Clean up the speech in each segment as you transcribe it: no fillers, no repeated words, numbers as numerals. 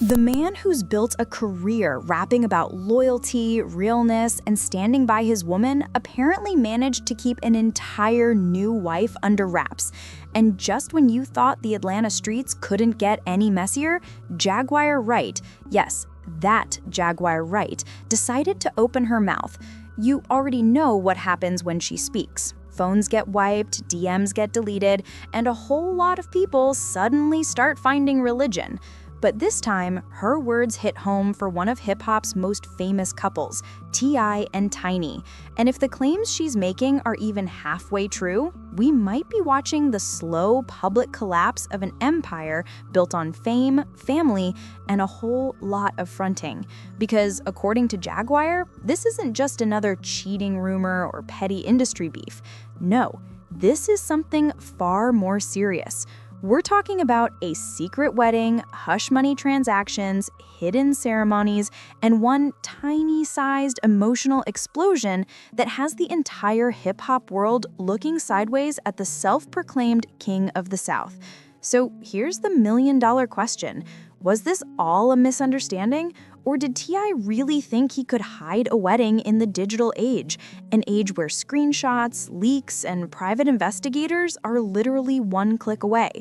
The man who's built a career rapping about loyalty, realness, and standing by his woman apparently managed to keep an entire new wife under wraps. And just when you thought the Atlanta streets couldn't get any messier, Jaguar Wright, yes, that Jaguar Wright, decided to open her mouth. You already know what happens when she speaks. Phones get wiped, DMs get deleted, and a whole lot of people suddenly start finding religion. But this time, her words hit home for one of hip-hop's most famous couples, T.I. and Tiny. And if the claims she's making are even halfway true, we might be watching the slow public collapse of an empire built on fame, family, and a whole lot of fronting. Because according to Jaguar, this isn't just another cheating rumor or petty industry beef. No, this is something far more serious. We're talking about a secret wedding, hush money transactions, hidden ceremonies, and one tiny-sized emotional explosion that has the entire hip-hop world looking sideways at the self-proclaimed king of the South. So here's the million-dollar question. Was this all a misunderstanding? Or did T.I. really think he could hide a wedding in the digital age, an age where screenshots, leaks, and private investigators are literally one click away?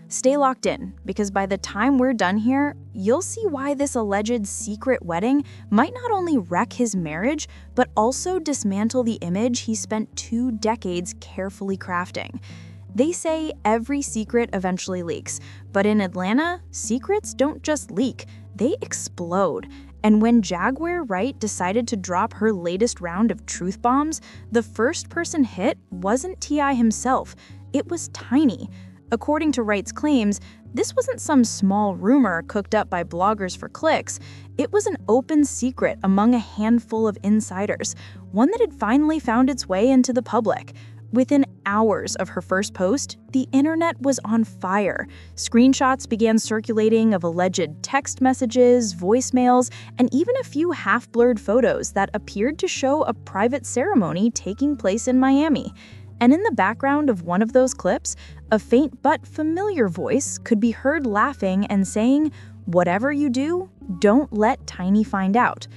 Stay locked in, because by the time we're done here, you'll see why this alleged secret wedding might not only wreck his marriage, but also dismantle the image he spent 2 decades carefully crafting. They say every secret eventually leaks, but in Atlanta, secrets don't just leak, they explode. And when Jaguar Wright decided to drop her latest round of truth bombs, the first person hit wasn't T.I. himself, it was Tiny. According to Wright's claims, this wasn't some small rumor cooked up by bloggers for clicks. It was an open secret among a handful of insiders, one that had finally found its way into the public. Within hours of her first post, the internet was on fire. Screenshots began circulating of alleged text messages, voicemails, and even a few half-blurred photos that appeared to show a private ceremony taking place in Miami. And in the background of one of those clips, a faint but familiar voice could be heard laughing and saying, "Whatever you do, don't let Tiny find out."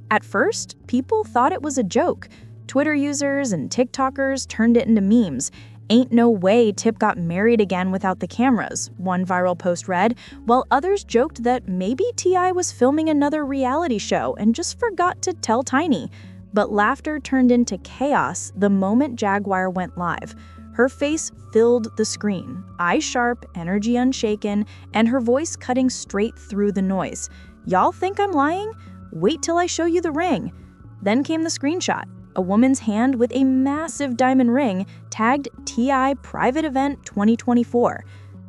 At first, people thought it was a joke. Twitter users and TikTokers turned it into memes. "Ain't no way Tip got married again without the cameras," one viral post read, while others joked that maybe T.I. was filming another reality show and just forgot to tell Tiny. But laughter turned into chaos the moment Jaguar went live. Her face filled the screen, eyes sharp, energy unshaken, and her voice cutting straight through the noise. "Y'all think I'm lying? Wait till I show you the ring." Then came the screenshot. A woman's hand with a massive diamond ring tagged T.I. Private Event 2024.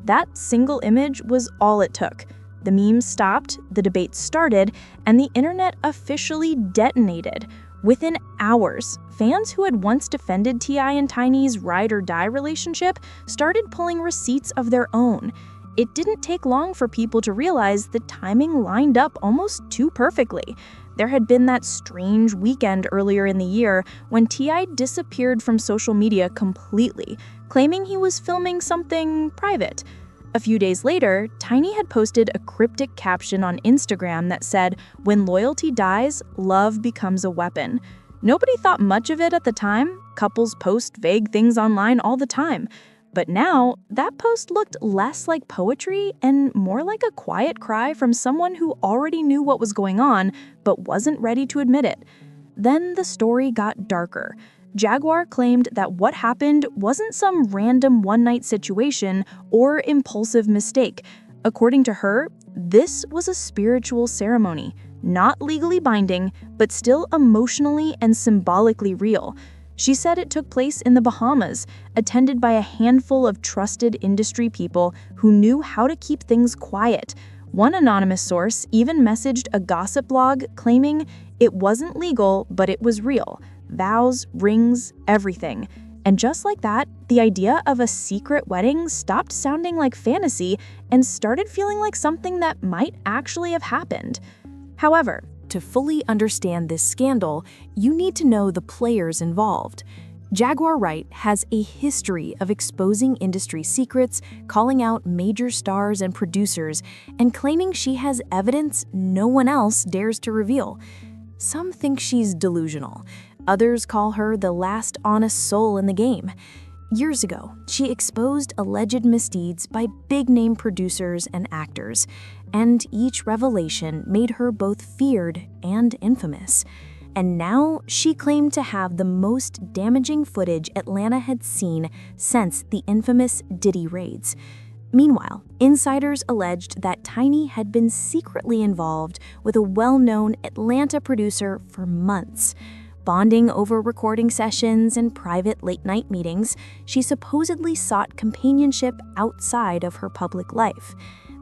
That single image was all it took. The memes stopped, the debate started, and the internet officially detonated. Within hours, fans who had once defended T.I. and Tiny's ride-or-die relationship started pulling receipts of their own. It didn't take long for people to realize the timing lined up almost too perfectly. There had been that strange weekend earlier in the year when T.I. disappeared from social media completely, claiming he was filming something private. A few days later, Tiny had posted a cryptic caption on Instagram that said, "When loyalty dies, love becomes a weapon." Nobody thought much of it at the time. Couples post vague things online all the time. But now, that post looked less like poetry and more like a quiet cry from someone who already knew what was going on but wasn't ready to admit it. Then the story got darker. Jaguar claimed that what happened wasn't some random one-night situation or impulsive mistake. According to her, this was a spiritual ceremony, not legally binding, but still emotionally and symbolically real. She said it took place in the Bahamas, attended by a handful of trusted industry people who knew how to keep things quiet. One anonymous source even messaged a gossip blog claiming it wasn't legal, but it was real. Vows, rings, everything. And just like that, the idea of a secret wedding stopped sounding like fantasy and started feeling like something that might actually have happened. However, to fully understand this scandal, you need to know the players involved. Jaguar Wright has a history of exposing industry secrets, calling out major stars and producers, and claiming she has evidence no one else dares to reveal. Some think she's delusional. Others call her the last honest soul in the game. Years ago, she exposed alleged misdeeds by big-name producers and actors, and each revelation made her both feared and infamous. And now she claimed to have the most damaging footage Atlanta had seen since the infamous Diddy raids. Meanwhile, insiders alleged that Tiny had been secretly involved with a well-known Atlanta producer for months. Bonding over recording sessions and private late-night meetings, she supposedly sought companionship outside of her public life.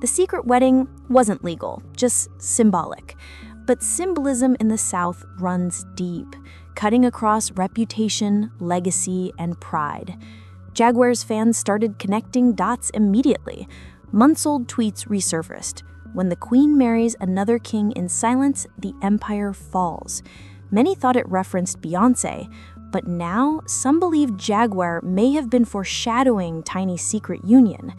The secret wedding wasn't legal, just symbolic. But symbolism in the South runs deep, cutting across reputation, legacy, and pride. Jaguar's fans started connecting dots immediately. Months-old tweets resurfaced. When the Queen marries another king in silence, the empire falls. Many thought it referenced Beyoncé, but now some believe Jaguar may have been foreshadowing Tiny's secret union.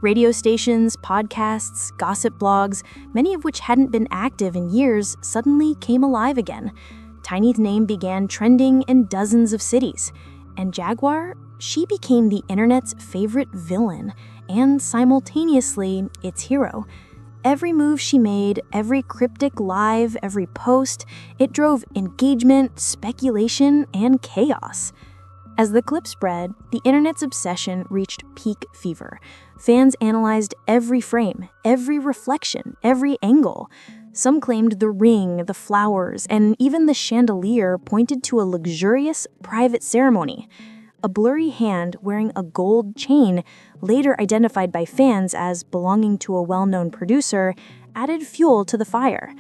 Radio stations, podcasts, gossip blogs, many of which hadn't been active in years, suddenly came alive again. Tiny's name began trending in dozens of cities. And Jaguar, she became the internet's favorite villain, and simultaneously its hero. Every move she made, every cryptic live, every post, it drove engagement, speculation, and chaos. As the clip spread, the internet's obsession reached peak fever. Fans analyzed every frame, every reflection, every angle. Some claimed the ring, the flowers, and even the chandelier pointed to a luxurious private ceremony. A blurry hand wearing a gold chain, later identified by fans as belonging to a well-known producer, added fuel to the fire.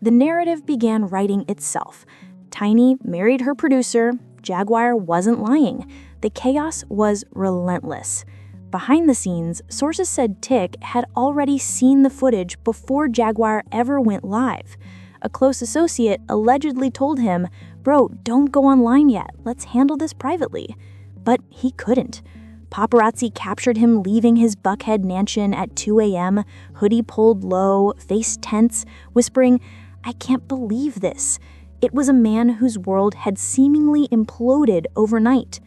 The narrative began writing itself. Tiny married her producer. Jaguar wasn't lying. The chaos was relentless. Behind the scenes, sources said Tick had already seen the footage before Jaguar ever went live. A close associate allegedly told him, "Bro, don't go online yet. Let's handle this privately." But he couldn't. Paparazzi captured him leaving his Buckhead mansion at 2 a.m., hoodie pulled low, face tense, whispering, "I can't believe this." It was a man whose world had seemingly imploded overnight.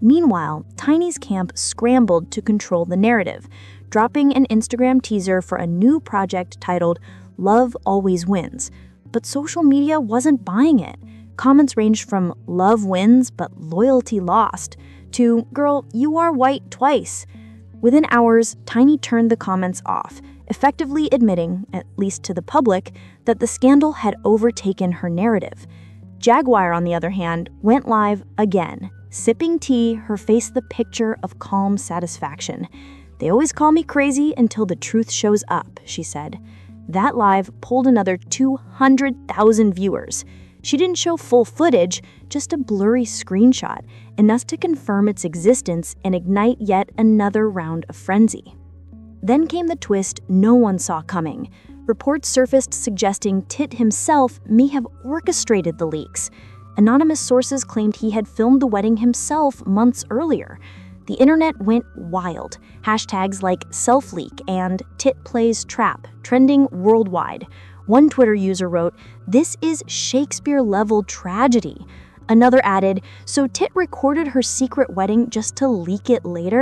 Meanwhile, Tiny's camp scrambled to control the narrative, dropping an Instagram teaser for a new project titled Love Always Wins. But social media wasn't buying it. Comments ranged from "love wins but loyalty lost" to "girl, you are white twice." Within hours, Tiny turned the comments off, effectively admitting, at least to the public, that the scandal had overtaken her narrative. Jaguar, on the other hand, went live again, sipping tea, her face the picture of calm satisfaction. "They always call me crazy until the truth shows up," she said. That live pulled another 200,000 viewers. She didn't show full footage, just a blurry screenshot, enough to confirm its existence and ignite yet another round of frenzy. Then came the twist no one saw coming. Reports surfaced suggesting Tit himself may have orchestrated the leaks. Anonymous sources claimed he had filmed the wedding himself months earlier. The internet went wild. Hashtags like self-leak and Tit plays trap trending worldwide. One Twitter user wrote, "This is Shakespeare-level tragedy." Another added, "So Tit recorded her secret wedding just to leak it later?"